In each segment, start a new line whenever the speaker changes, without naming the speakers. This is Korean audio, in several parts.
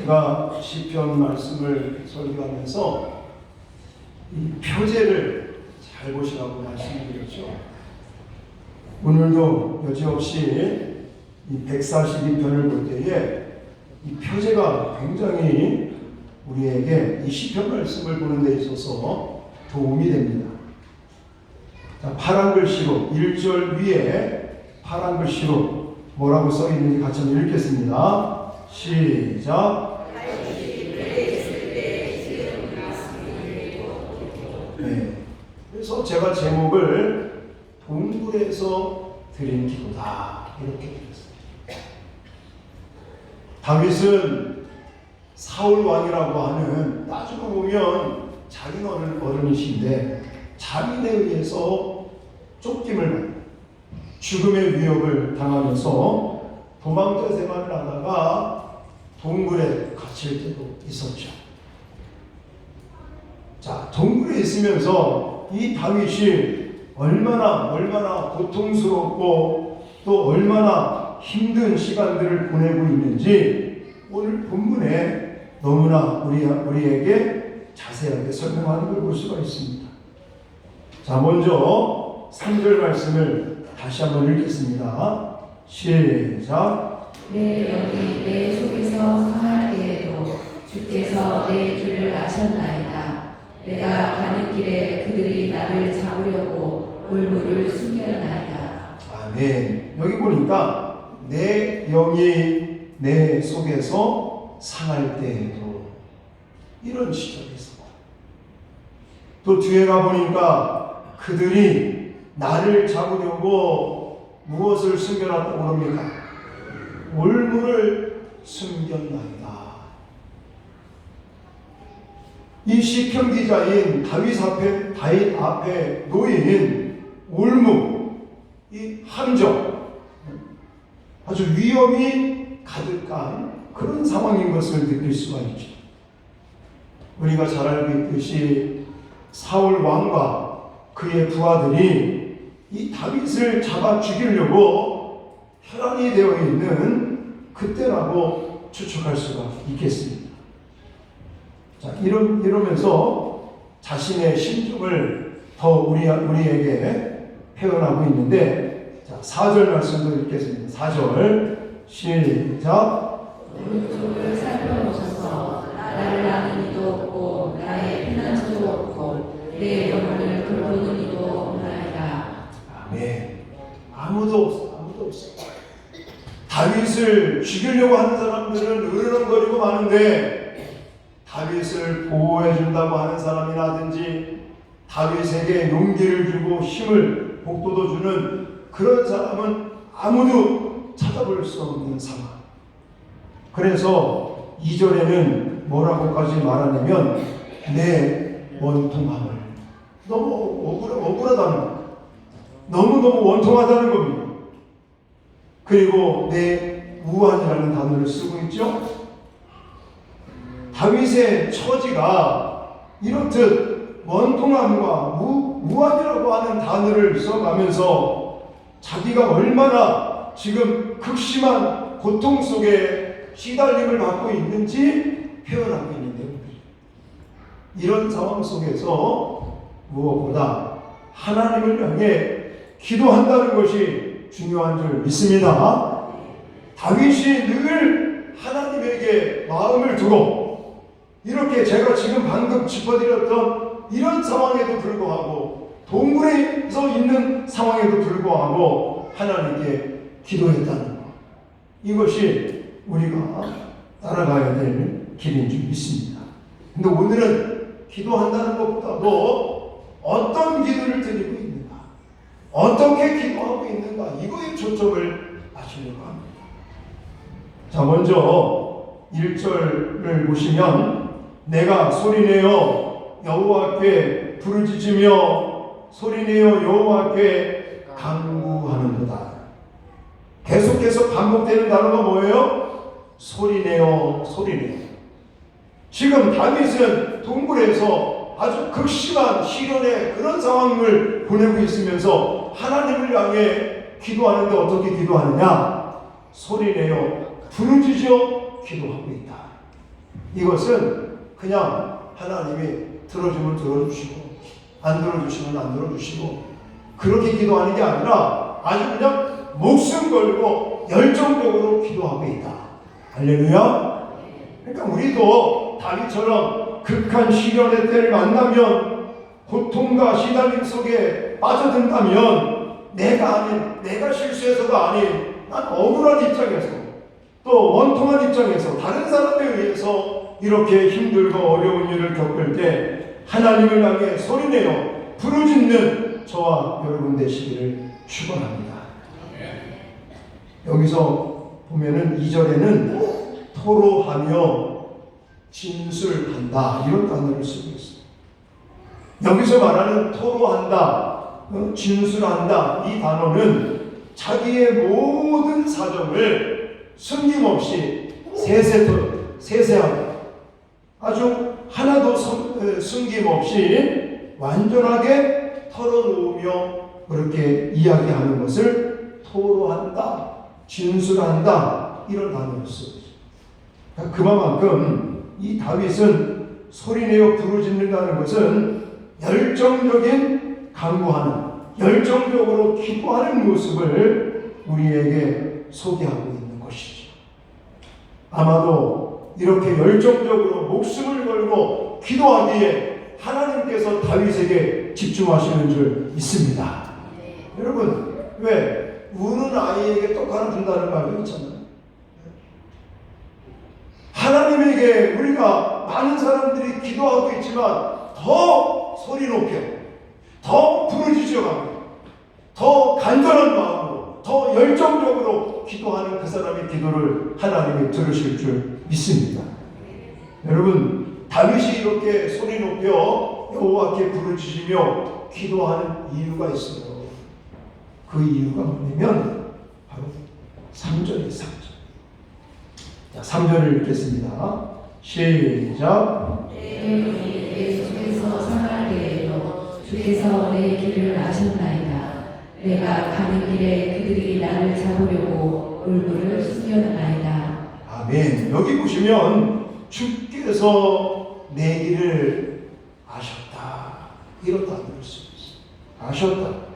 제가 시편 말씀을 설교하면서 이 표제를 잘 보시라고 말씀드렸죠. 오늘도 여지없이 이 142편을 볼 때에 이 표제가 굉장히 우리에게 이 시편 말씀을 보는 데 있어서 도움이 됩니다. 자, 파란 글씨로 1절 위에 파란 글씨로 뭐라고 써 있는지 같이 한번 읽겠습니다. 시작. 네. 그래서 제가 제목을 동굴에서 드린 기도다 이렇게 드렸습니다. 다윗은 사울 왕이라고 하는, 따지고 보면 자기는 어른이신데 자민에 의해서 쫓김을 받고 죽음의 위협을 당하면서 도망자 생활을 하다가 동굴에 갇힐 때도 있었죠. 자, 동굴에 있으면서 이 다윗이 얼마나 고통스럽고 또 얼마나 힘든 시간들을 보내고 있는지 오늘 본문에 너무나 우리에게 자세하게 설명하는 걸 볼 수가 있습니다. 자, 먼저 3절 말씀을 다시 한번 읽겠습니다. 시작.
내 영이 내 속에서 상할 때에도 주께서 내 길을 아셨나이다. 내가 가는 길에 그들이 나를 잡으려고 올무를 숨겨나이다.
아멘. 여기 보니까 내 영이 내 속에서 상할 때에도, 이런 시절에서 또 뒤에 가보니까 그들이 나를 잡으려고 무엇을 숨겨놨다고 합니까? 올무를 숨겼나이다. 이 시편 기자인 다윗 앞에 놓인 올무, 이 함정, 아주 위험이 가득한 그런 상황인 것을 느낄 수가 있죠. 우리가 잘 알고 있듯이 사울 왕과 그의 부하들이 이 다윗을 잡아 죽이려고 혈안이 되어 있는 그때라고 추측할 수가 있겠습니다. 자, 이러면서 자신의 심정을 더 우리에게 표현하고 있는데, 자, 4절 말씀도 읽겠습니다. 4절 시작.
오른쪽을 살펴보셔서 나를 아는 이도 없고 나의 피난처도 없고 내 영혼을 돌보는 이도 없나이다.
아멘. 아무도 없어. 다윗을 죽이려고 하는 사람들은 으르렁거리고 마는데, 다윗을 보호해 준다고 하는 사람이라든지 다윗에게 용기를 주고 힘을 복도도 주는 그런 사람은 아무도 찾아볼 수 없는 상황. 그래서 2절에는 뭐라고까지 말하냐면 내 원통함을, 너무 억울하다는 것, 너무너무 원통하다는 겁니다. 그리고 내 우환이라는 단어를 쓰고 있죠. 다윗의 처지가 이렇듯 원통함과 무한이라고 하는 단어를 써가면서 자기가 얼마나 지금 극심한 고통 속에 시달림을 받고 있는지 표현하고 있는데요. 이런 상황 속에서 무엇보다 하나님을 향해 기도한다는 것이 중요한 줄 믿습니다. 다윗이 늘 하나님에게 마음을 두고, 이렇게 제가 지금 방금 짚어드렸던 이런 상황에도 불구하고, 동굴에서 있는 상황에도 불구하고 하나님께 기도했다는 것, 이것이 우리가 따라가야 될 길인 줄 믿습니다. 근데 오늘은 기도한다는 것보다도 어떤 기도를 드리고 있는가, 어떻게 기도하고 있는가, 이거에 초점을 맞추려고 합니다. 자, 먼저 1절을 보시면 내가 소리내어 여호와께 부르짖으며 소리내어 여호와께 간구하는도다. 계속해서 반복되는 단어가 뭐예요? 소리내어. 지금 다윗은 동굴에서 아주 극심한 시련의 그런 상황을 보내고 있으면서 하나님을 향해 기도하는데 어떻게 기도하느냐? 소리내어 부르짖어 기도하고 있다. 이것은 그냥 하나님이 들어주면 들어주시고 안 들어주시면 안 들어주시고 그렇게 기도하는 게 아니라 아주 그냥 목숨 걸고 열정적으로 기도하고 있다. 할렐루야. 그러니까 우리도 다윗처럼 극한 시련의 때를 만나면 고통과 시달림 속에 빠져든다면 내가 실수해서가 아닌 난 억울한 입장에서 또 원통한 입장에서 다른 사람에 의해서 이렇게 힘들고 어려운 일을 겪을 때 하나님을 향해 소리내어 부르짖는 저와 여러분 되시기를 축원합니다. 여기서 보면은 2절에는 토로하며 진술한다 이런 단어를 쓰고 있습니다. 여기서 말하는 토로한다, 진술한다 이 단어는 자기의 모든 사정을 숨김없이 세세하게 아주 하나도 숨김없이 완전하게 털어놓으며 그렇게 이야기하는 것을 토로한다, 진술한다 이런 단어를 쓰고 있습니다. 그만큼 이 다윗은 소리내어 부르짖는다는 것은 열정적인 간구하는 열정적으로 기도하는 모습을 우리에게 소개하고 있는 것이죠. 아마도 이렇게 열정적으로 목숨을 걸고 기도하기에 하나님께서 다윗에게 집중하시는 줄 믿습니다. 여러분, 왜 우는 아이에게 떡 하나 준다는 말도 있잖아요. 하나님에게 우리가 많은 사람들이 기도하고 있지만 더 소리 높여, 더 부르짖어가며, 더 간절한 마음으로, 더 열정적으로 기도하는 그 사람의 기도를 하나님이 들으실 줄 믿습니다. 여러분, 다윗이 이렇게 소리 높여 여호와께 부르짖으며 기도하는 이유가 있어요. 그 이유가 뭐냐면 바로 3절이에요. 3절. 자, 3절을 읽겠습니다. 시작.
내 속에서 상하게 해도 주께서 내 길을 아셨나이다. 내가 가는 길에 그들이 나를 잡으려고 얼굴을 숨겨나이다.
아멘. 여기 보시면 주께서 내 길을 아셨다. 이런 단어를 쓰고 있습니다. 아셨다.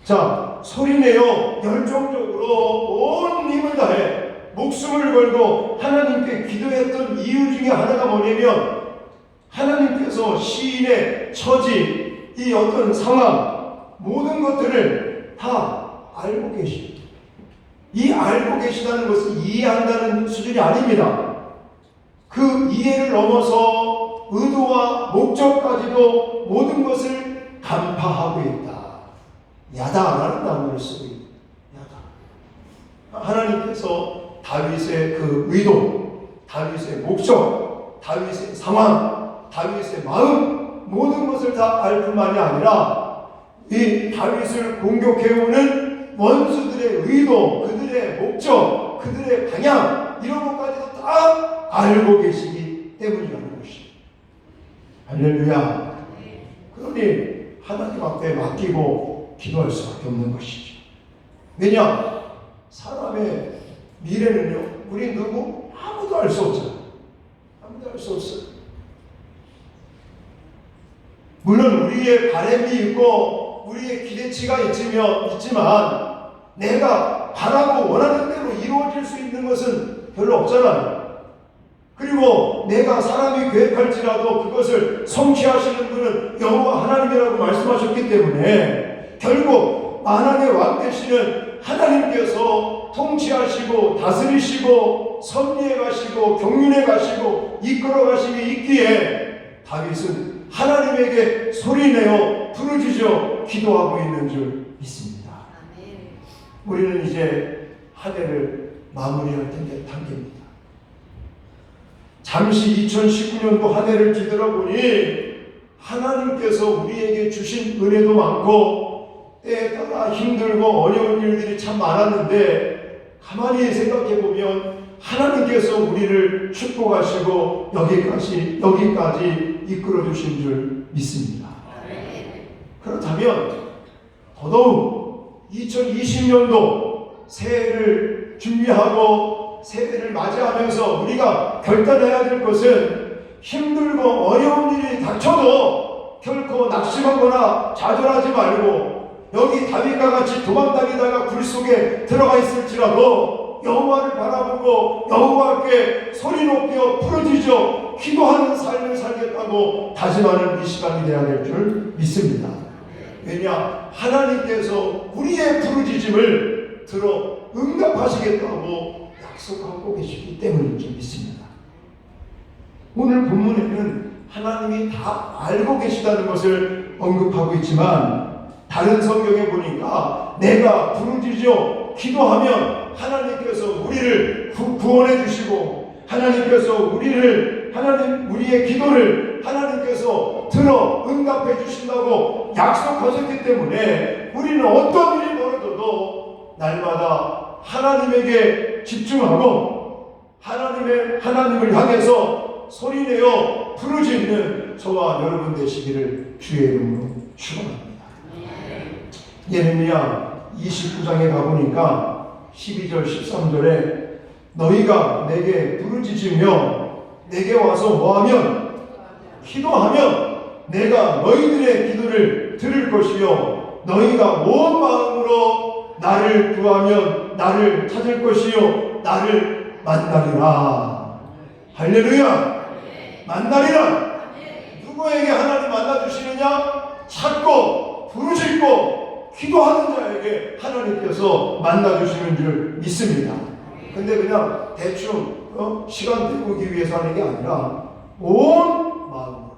자, 소리내어 열정적으로 온 힘을 다해 목숨을 걸고 하나님께 기도했던 이유 중에 하나가 뭐냐면 하나님께서 시인의 처지, 이 어떤 상황, 모든 것들을 다 알고 계십니다. 이 알고 계시다는 것은 이해한다는 수준이 아닙니다. 그 이해를 넘어서 의도와 목적까지도 모든 것을 간파하고 있다. 야다라는 단어를 쓰고 있습니다. 야다. 하나님께서 다윗의 그 의도, 다윗의 목적, 다윗의 상황, 다윗의 마음 모든 것을 다 알 뿐만이 아니라 이 다윗을 공격해오는 원수들의 의도, 그들의 목적, 그들의 방향 이런 것까지도 다 알고 계시기 때문이라는 것입니다. 할렐루야. 그러니 하나님 앞에 맡기고 기도할 수밖에 없는 것이죠. 왜냐? 사람의 미래는요, 우리 누구? 아무도 알 수 없잖아요. 아무도 알 수 없어요. 물론 우리의 바람이 있고 우리의 기대치가 있지만 내가 바라고 원하는 대로 이루어질 수 있는 것은 별로 없잖아요. 그리고 내가 사람이 계획할지라도 그것을 성취하시는 분은 여호와 하나님이라고 말씀하셨기 때문에 결국 만왕의 왕 되시는 하나님께서 통치하시고 다스리시고 섭리해 가시고 경륜해 가시고 이끌어 가심이 있기에 다윗은 하나님에게 소리내어 부르짖어 기도하고 있는 줄 믿습니다. 우리는 이제 한 해를 마무리할 단계입니다. 잠시 2019년도 한 해를 뒤돌아보니 하나님께서 우리에게 주신 은혜도 많고 때에 따라 힘들고 어려운 일들이 참 많았는데 가만히 생각해 보면 하나님께서 우리를 축복하시고 여기까지 이끌어 주신 줄 믿습니다. 그렇다면 더더욱 2020년도 새해를 준비하고 새해를 맞이하면서 우리가 결단해야 될 것은 힘들고 어려운 일이 닥쳐도 결코 낙심하거나 좌절하지 말고 여기 다윗과 같이 도망다니다가 굴 속에 들어가 있을지라도 여호와를 바라보고 여호와께 소리 높여 부르짖어 기도하는 삶을 살겠다고 다짐하는 이 시간이 되어야 될 줄 믿습니다. 왜냐? 하나님께서 우리의 부르짖음을 들어 응답하시겠다고 약속하고 계시기 때문인 줄 믿습니다. 오늘 본문에는 하나님이 다 알고 계시다는 것을 언급하고 있지만 다른 성경에 보니까 내가 부르짖어 기도하면 하나님께서 우리를 구원해 주시고 하나님께서 우리의 기도를 하나님께서 들어 응답해 주신다고 약속하셨기 때문에 우리는 어떤 일이 벌어져도 날마다 하나님에게 집중하고 하나님을 향해서 소리내어 부르짖는 저와 여러분 되시기를 주의 이름으로 축원합니다. 예레미야 29장에 가보니까 12절 13절에 너희가 내게 부르짖으며 내게 와서 뭐하면 기도하면 내가 너희들의 기도를 들을 것이요 너희가 온 마음으로 나를 구하면 나를 찾을 것이요 나를 만나리라. 할렐루야. 만나리라. 누구에게 하나님 만나주시느냐? 찾고 부르짖고 기도하는 자에게 하나님께서 만나주시는 줄 믿습니다. 근데 그냥 대충 시간 때우기 위해서 하는 게 아니라 온 마음으로.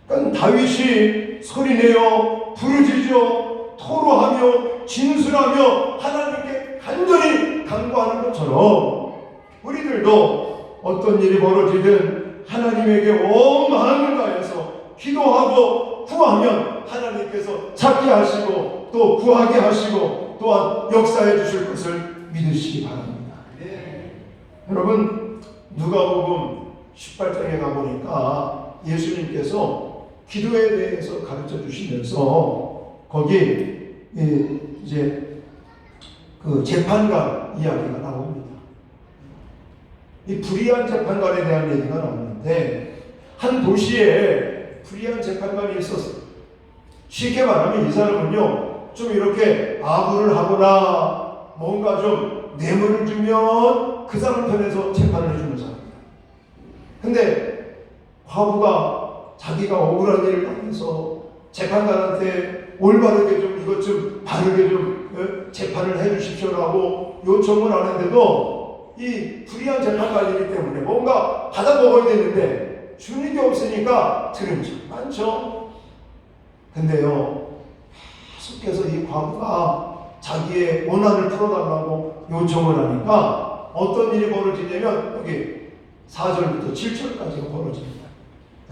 그러니까 다윗이 소리내어 부르짖어 토로하며 진술하며 하나님께 간절히 간구하는 것처럼 우리들도 어떤 일이 벌어지든 하나님에게 온 마음을 다해서 기도하고 구하면 하나님께서 찾게 하시고 또 구하게 하시고 또한 역사해 주실 것을 믿으시기 바랍니다. 여러분 누가복음 18장에 가보니까 예수님께서 기도에 대해서 가르쳐 주시면서 거기 이제 그 재판관 이야기가 나옵니다. 이 불의한 재판관에 대한 얘기가 나오는데 한 도시에 불의한 재판관이 있었어요. 쉽게 말하면 이 사람은요 좀 이렇게 아부를 하거나 뭔가 좀 뇌물을 주면 그 사람 편에서 재판을 해주는 사람입니다. 근데 과부가 자기가 억울한 일을 당해서 재판관한테 올바르게 좀 이것 좀 바르게 좀 재판을 해주십시오라고 요청을 하는데도 이 불의한 재판관이기 때문에 뭔가 받아 먹어야 되는데 주는 게 없으니까 들은 적 많죠. 근데요 계속해서 이 과부가 자기의 원한을 풀어달라고 요청을 하니까 어떤 일이 벌어지냐면 여기 4절부터 7절까지가 벌어집니다.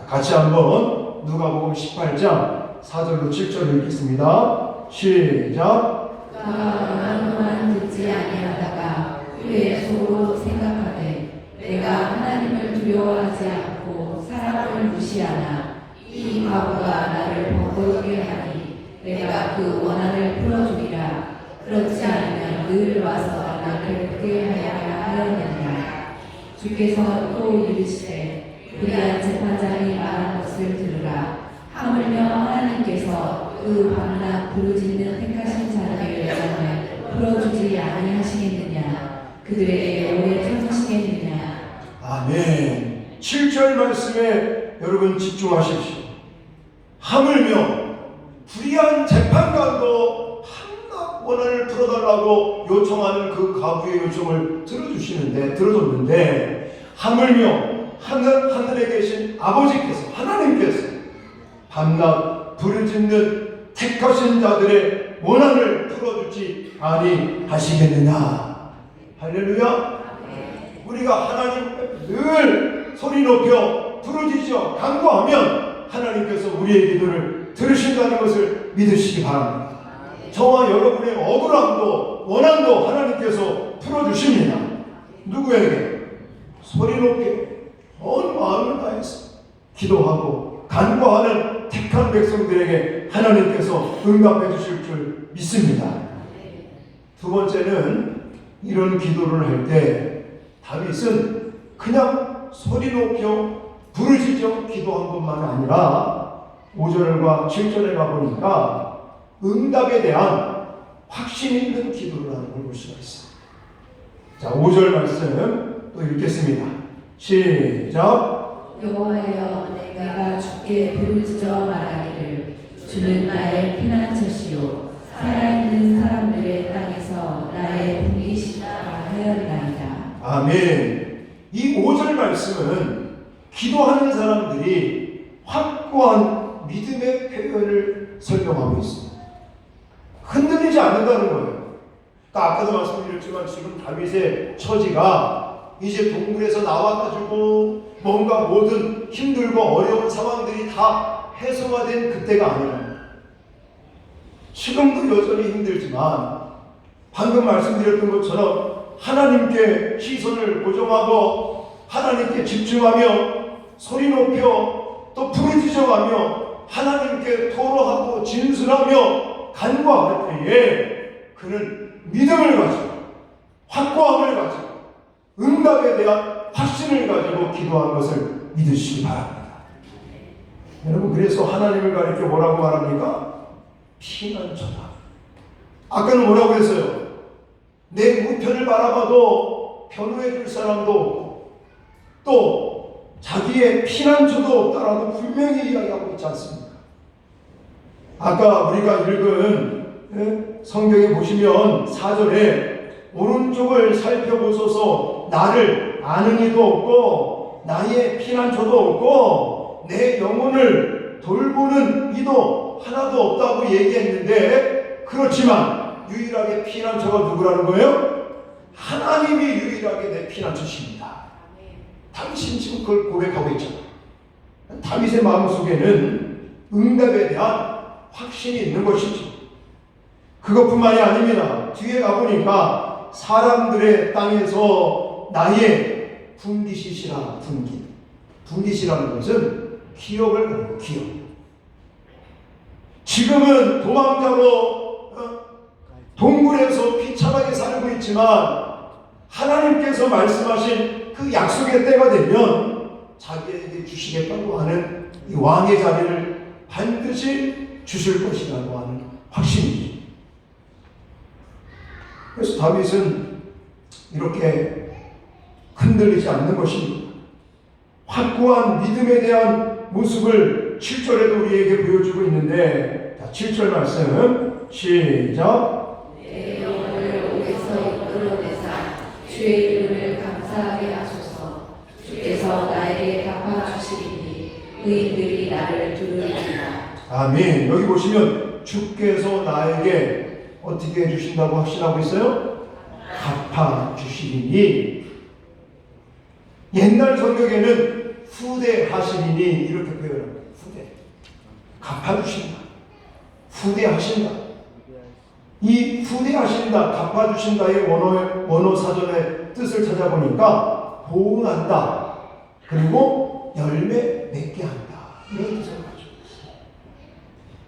같이 한번 누가복음 18장 4절로 7절을 읽겠습니다. 시작.
그가 듣지 아니하다가 후에 속으로 생각하되 내가 하나님을 두려워하지 않고 사람을 무시하나 이 과부가 나를 번거롭게 하니 내가 그 원한을 풀어주리라. 그렇지 않으면 늘 와서 나를 괴롭게 하였느냐. 주께서 또 이르시되 불의한 재판장이 말한 것을 들으라. 하물며 하나님께서 그 밤낮 부르짖는 택하신 자들의 여정을 풀어주지 아니하시겠느냐. 그들에게 오래 참으시겠느냐.
아멘. 7절 말씀에 여러분 집중하십시오. 하물며 불의한 재판관도 한낱 원한을 풀어달라고 요청하는 그 과부의 요청을 들어줬는데 하물며 하늘에 계신 아버지께서 하나님께서 밤낮 부르짖는 택하신 자들의 원한을 풀어주지 아니하시겠느냐. 할렐루야. 우리가 하나님 늘 소리 높여 부르짖어 간구하면 하나님께서 우리의 기도를 들으신다는 것을 믿으시기 바랍니다. 저와 여러분의 억울함도 원한도 하나님께서 풀어주십니다. 누구에게? 소리 높게 온 마음을 다해서 기도하고 간구하는 택한 백성들에게 하나님께서 응답해 주실 줄 믿습니다. 두 번째는 이런 기도를 할 때 다윗은 그냥 소리 높여 부르짖어 기도한 것만 아니라 5절과 7절에 가보니까 응답에 대한 확신 있는 기도를 하는 걸 볼 수가 있습니다. 자, 5절 말씀 또 읽겠습니다. 시작.
여호와여, 내가 주께 부르짖어 말하기를 주는 나의 피난처시요 살아있는 사람들의 땅에서 나의 분기시라 하였나이다.
아멘. 이 5절 말씀은 기도하는 사람들이 확고한 믿음의 표현을 설명하고 있습니다. 흔들리지 않는다는 거예요. 그러니까 아까도 말씀드렸지만 지금 다윗의 처지가 이제 동굴에서 나와가지고 뭔가 모든 힘들고 어려운 상황들이 다 해소가 된 그때가 아니라 지금도 여전히 힘들지만 방금 말씀드렸던 것처럼 하나님께 시선을 고정하고 하나님께 집중하며 소리 높여 또 부르짖어가며 하나님께 토로하고 진술하며 간구할 때에 그는 믿음을 가지고 확고함을 가지고 응답에 대한 확신을 가지고 기도한 것을 믿으시기 바랍니다. 여러분, 그래서 하나님을 가리켜 뭐라고 말합니까? 피난처다. 아까는 뭐라고 했어요? 내 우편을 바라봐도 변호해 줄 사람도 없고 또 자기의 피난처도 없다라고 분명히 이야기하고 있지 않습니까? 아까 우리가 읽은 성경에 보시면 4절에 오른쪽을 살펴보소서 나를 아는 이도 없고 나의 피난처도 없고 내 영혼을 돌보는 이도 하나도 없다고 얘기했는데 그렇지만 유일하게 피난처가 누구라는 거예요? 하나님이 유일하게 내 피난처십니다. 당신 지금 그걸 고백하고 있잖아요. 다윗의 마음속에는 응답에 대한 확신이 있는 것이죠. 그것뿐만이 아닙니다. 뒤에 가보니까 사람들의 땅에서 나의 분깃이시라. 분깃이라는 것은 기업을 갖는 기업. 지금은 도망자로 동굴에서 비참하게 살고 있지만 하나님께서 말씀하신 그 약속의 때가 되면 자기에게 주시겠다고 하는 이 왕의 자리를 반드시 주실 것이라고 하는 확신이죠. 그래서 다윗은 이렇게 흔들리지 않는 것입니다. 확고한 믿음에 대한 모습을 7절에도 우리에게 보여주고 있는데, 자, 7절 말씀 시작.
내 영혼을 옥에서 이끌어내사 주의 이름을 감사하게 하소서. 주께서 나에게 갚아주시리니 의인들이 나를 두루리라.
아멘. 여기 보시면 주께서 나에게 어떻게 해주신다고 확신하고 있어요? 갚아주시리니. 옛날 성경에는 후대하시리니 이렇게 표현합니다. 후대. 갚아주신다. 후대하신다. 이 후대하신다, 갚아주신다의 원어 사전의 뜻을 찾아보니까 보응한다. 그리고 열매 맺게 한다. 이런 뜻을 가지고 있어요.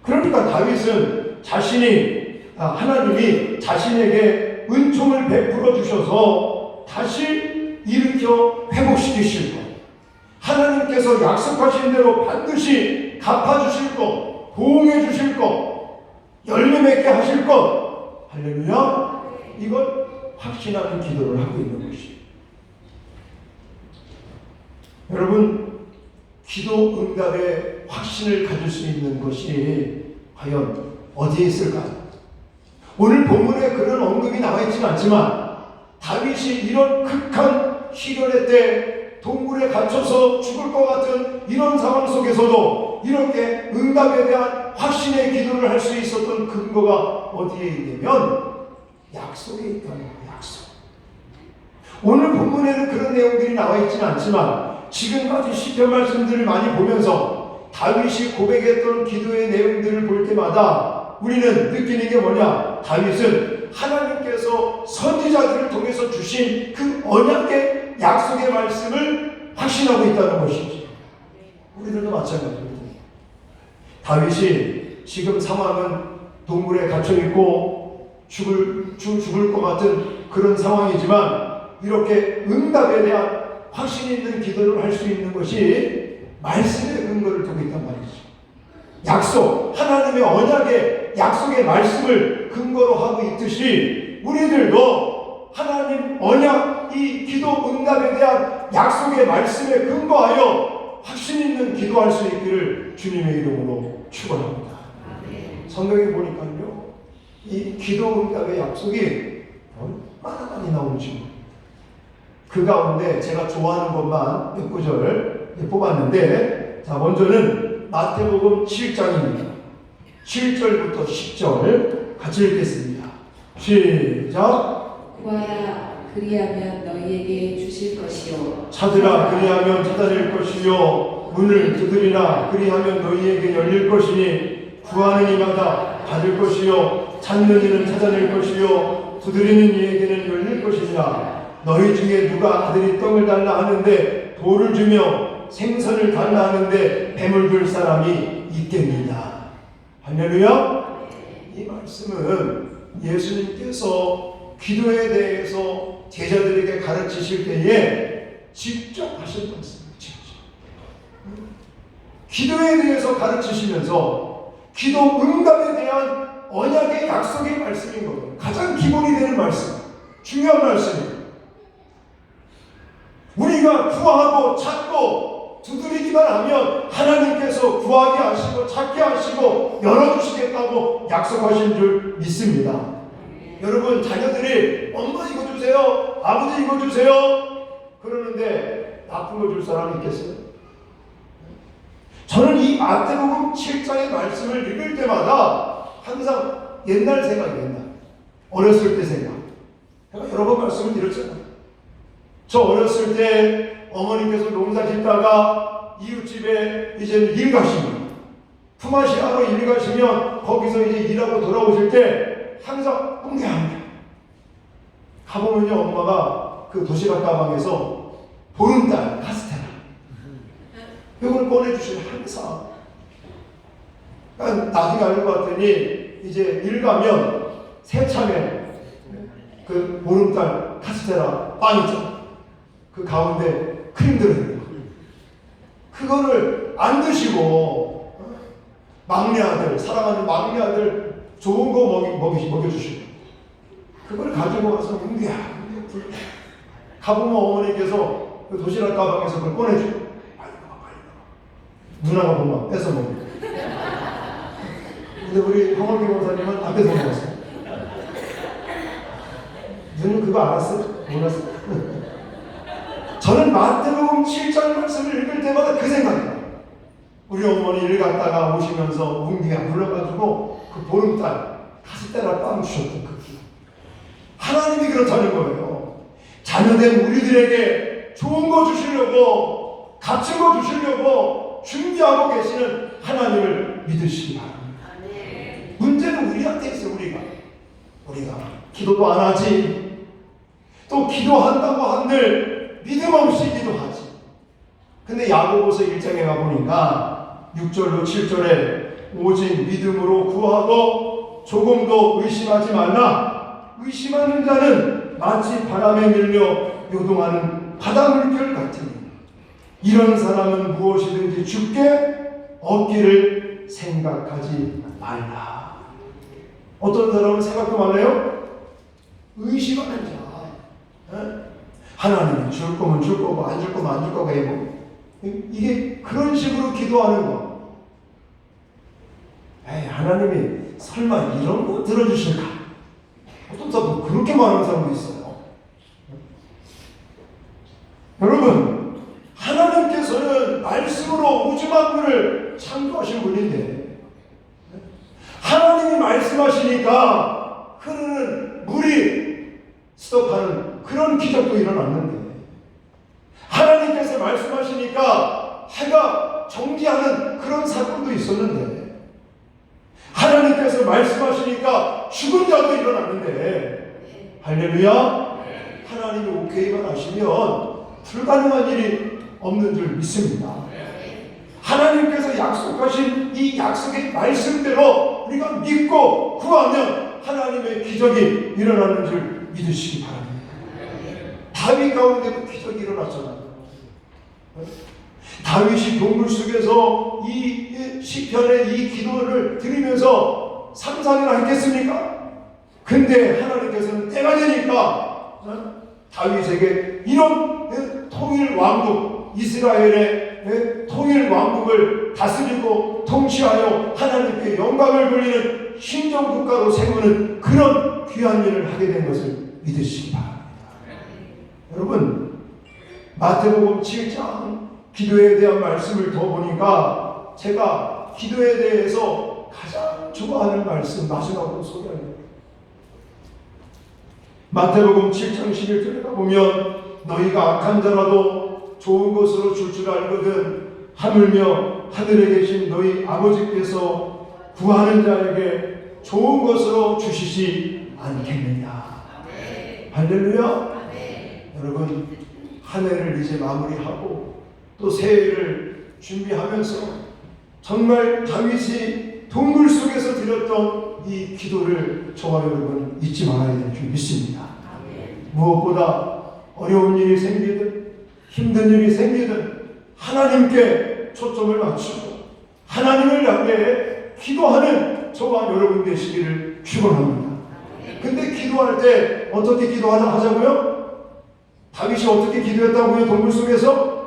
그러니까 다윗은 하나님이 자신에게 은총을 베풀어 주셔서 다시 일으켜 회복시키실 것, 하나님께서 약속하신 대로 반드시 갚아주실 것, 보응해 주실 것, 열매 맺게 하실 것, 할렐루야. 이걸 확신하는 기도를 하고 있는 것이에요. 여러분, 기도 응답에 확신을 가질 수 있는 것이 과연 어디에 있을까요? 오늘 본문에 그런 언급이 나와 있지는 않지만 다윗이 이런 극한 시련의 때 동굴에 갇혀서 죽을 것 같은 이런 상황 속에서도 이렇게 응답에 대한 확신의 기도를 할 수 있었던 근거가 어디에 있냐면 약속에 있다는 거예요. 약속. 오늘 본문에는 그런 내용들이 나와 있지는 않지만 지금까지 시편 말씀들을 많이 보면서 다윗이 고백했던 기도의 내용들을 볼 때마다 우리는 느끼는 게 뭐냐? 다윗은 하나님께서 선지자들을 통해서 주신 그 언약의 약속의 말씀을 확신하고 있다는 것이죠. 우리들도 마찬가지입니다. 다윗이 지금 상황은 동굴에 갇혀있고 죽을 것 같은 그런 상황이지만 이렇게 응답에 대한 확신 있는 기도를 할 수 있는 것이 말씀의 근거를 두고 있단 말이죠. 약속, 하나님의 언약의 약속의 말씀을 근거로 하고 있듯이 우리들도 하나님 언약, 이 기도 응답에 대한 약속의 말씀에 근거하여 확신 있는 기도할 수 있기를 주님의 이름으로 축원합니다. 성경에 보니까요, 이 기도 응답의 약속이 얼마나 많이 나오는지, 그 가운데 제가 좋아하는 것만 몇 구절 뽑았는데, 자, 먼저는 마태복음 7장입니다. 7절부터 10절 같이 읽겠습니다. 시작.
구하라 그리하면 너희에게 주실 것이요
찾으라 그리하면 찾아낼 것이요 문을 두드리라 그리하면 너희에게 열릴 것이니 구하는 이마다 받을 것이요 찾는 이는 찾아낼 것이요 두드리는 이에게는 열릴 것이니라. 너희 중에 누가 아들이 떡을 달라 하는데 돌을 주며 생선을 달라 하는데 뱀을 줄 사람이 있겠느냐. 할렐루야. 이 말씀은 예수님께서 기도에 대해서 제자들에게 가르치실 때에 직접 하신 말씀입니다. 직접. 기도에 대해서 가르치시면서 기도 응답에 대한 언약의 약속의 말씀인 거예요. 가장 기본이 되는 말씀, 중요한 말씀이에요. 우리가 구하고 찾고 두드리기만 하면 하나님께서 구하게 하시고 찾게 하시고 열어주시겠다고 약속하신 줄 믿습니다. 여러분, 자녀들이 엄마 이거 주세요, 아버지 이거 주세요 그러는데 나쁜 거 줄 사람이 있겠어요? 저는 이 마태복음 7장의 말씀을 읽을 때마다 항상 옛날 생각이, 옛날 어렸을 때 생각. 제가 여러 번 말씀을 드렸잖아요. 저 어렸을 때 어머니께서 농사 짓다가 이웃집에 이제 일 가시면, 품앗이 하러 일 가시면 거기서 이제 일하고 돌아오실 때 항상 웅대합니다. 가보면요, 엄마가 그 도시락 가방에서 보름달 카스테라 이걸 꺼내주시면 항상. 나중에 알고 봤더니 이제 일 가면 새참에 그 보름달 카스테라 빵 있죠. 그 가운데 크림 들어있는 거. 그거를 안 드시고 막내 아들, 사랑하는 막내 아들 좋은 거 먹여주시고 그걸 가지고 와서 웅디야 가보면 어머니께서 그 도시락 가방에서 그걸 꺼내주고 빨리 가. 누나가 보면 뺏어 먹고. 근데 우리 황원기 목사님은 안 뺏어 먹었어요. 누님 그거 알았어요? 몰랐어요? 저는 마태복음 7장 말씀을 읽을 때마다 그 생각이에요. 우리 어머니 일 갔다가 오시면서 웅디가 불러가지고 그 보름달 카스테라 빵 주셨던 그 기억. 하나님이 그렇다는 거예요. 자녀된 우리들에게 좋은 거 주시려고, 값진 거 주시려고 준비하고 계시는 하나님을 믿으시기 바랍니다. 문제는 우리한테 있어요. 우리가 기도도 안 하지, 또 기도한다고 한들 믿음 없이 기도하지. 근데 야고보서 1장에 가보니까 6절로 7절에 오직 믿음으로 구하고 조금도 의심하지 말라. 의심하는 자는 마치 바람에 밀려 요동하는 바닷물결 같으니 이런 사람은 무엇이든지 주께 얻기를 생각하지 말라. 어떤 사람은 생각도 말래요? 의심하는 자. 하나님이 줄 거면 줄 거고 안 줄 거면 안 줄 거고 해보. 이게 그런 식으로 기도하는 거. 에이, 하나님이 설마 이런 거 들어주실까? 어떤 사람도 그렇게 말하는 사람도 있어요. 여러분, 하나님께서는 말씀으로 우주 만물을 창조하신 분인데 하나님이 말씀하시니까 흐르는 물이 스톱하는 그런 기적도 일어났는데, 하나님께서 말씀하시니까 해가 정지하는 그런 사건도 있었는데, 하나님께서 말씀하시니까 죽은 자도 일어났는데, 할렐루야. 하나님이 오케이만 하시면 불가능한 일이 없는 줄 믿습니다. 하나님께서 약속하신 이 약속의 말씀대로 우리가 믿고 구하면 하나님의 기적이 일어나는 줄 믿으시기 바랍니다. 다윗 가운데도 기적이 일어났잖아요. 다윗이 동굴 속에서 이 시편의 이 기도를 들으면서 상상이나 했겠습니까? 근데 하나님께서는 때가 되니까 다윗에게 이런 통일 왕국, 이스라엘의 통일 왕국을 다스리고 통치하여 하나님께 영광을 돌리는 신정국가로 세우는 그런 귀한 일을 하게 된 것을 믿으시기 바랍니다. 여러분, 마태복음 7장 기도에 대한 말씀을 더 보니까 제가 기도에 대해서 가장 좋아하는 말씀 마지막으로 소개합니다. 마태복음 7장 11절에 가보면 너희가 악한 자라도 좋은 것으로 줄 줄 알거든 하물며 하늘에 계신 너희 아버지께서 구하는 자에게 좋은 것으로 주시지 않겠느냐. 할렐루야. 여러분, 한 해를 이제 마무리하고 또 새해를 준비하면서 정말 다윗이 동굴 속에서 드렸던 이 기도를 저와 여러분 잊지 말아야 될 줄 믿습니다. 무엇보다 어려운 일이 생기든 힘든 일이 생기든 하나님께 초점을 맞추고 하나님을 향해 기도하는 저와 여러분 되시기를 축원합니다. 근데 기도할 때 어떻게 기도하자고요? 다윗이 어떻게 기도했다고요? 동굴 속에서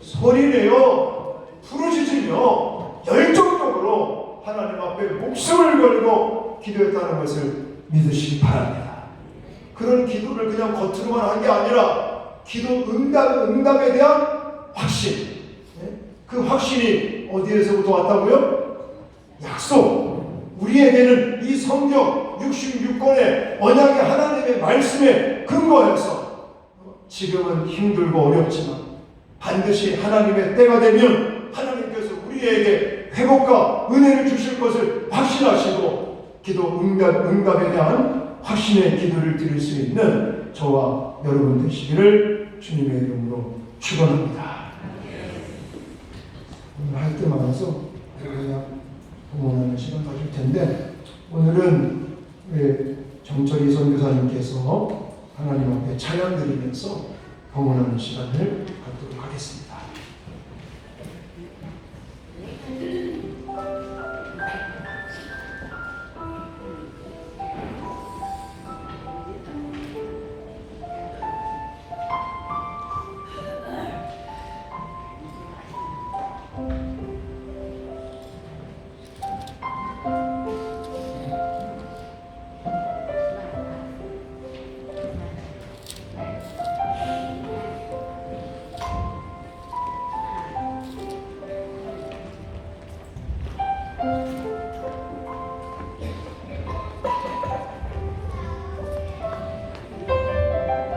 소리내어 부르짖으며 열정적으로 하나님 앞에 목숨을 걸고 기도했다는 것을 믿으시기 바랍니다. 그런 기도를 그냥 겉으로만 한 게 아니라 기도 응답에 대한 확신, 그 확신이 어디에서부터 왔다고요? 약속. 우리에게는 이 성경 66권의 언약의 하나님의 말씀에 근거해서 지금은 힘들고 어렵지만 반드시 하나님의 때가 되면 하나님께서 우리에게 회복과 은혜를 주실 것을 확신하시고 기도 응답에 대한 확신의 기도를 드릴 수 있는 저와 여러분 되시기를 주님의 이름으로 축원합니다. 오늘 할 때 많아서 그냥 봉헌하는 시간 가질 텐데 오늘은 정철이 선교사님께서 하나님 앞에 찬양 드리면서 봉헌하는 시간을 갖도록 하겠습니다.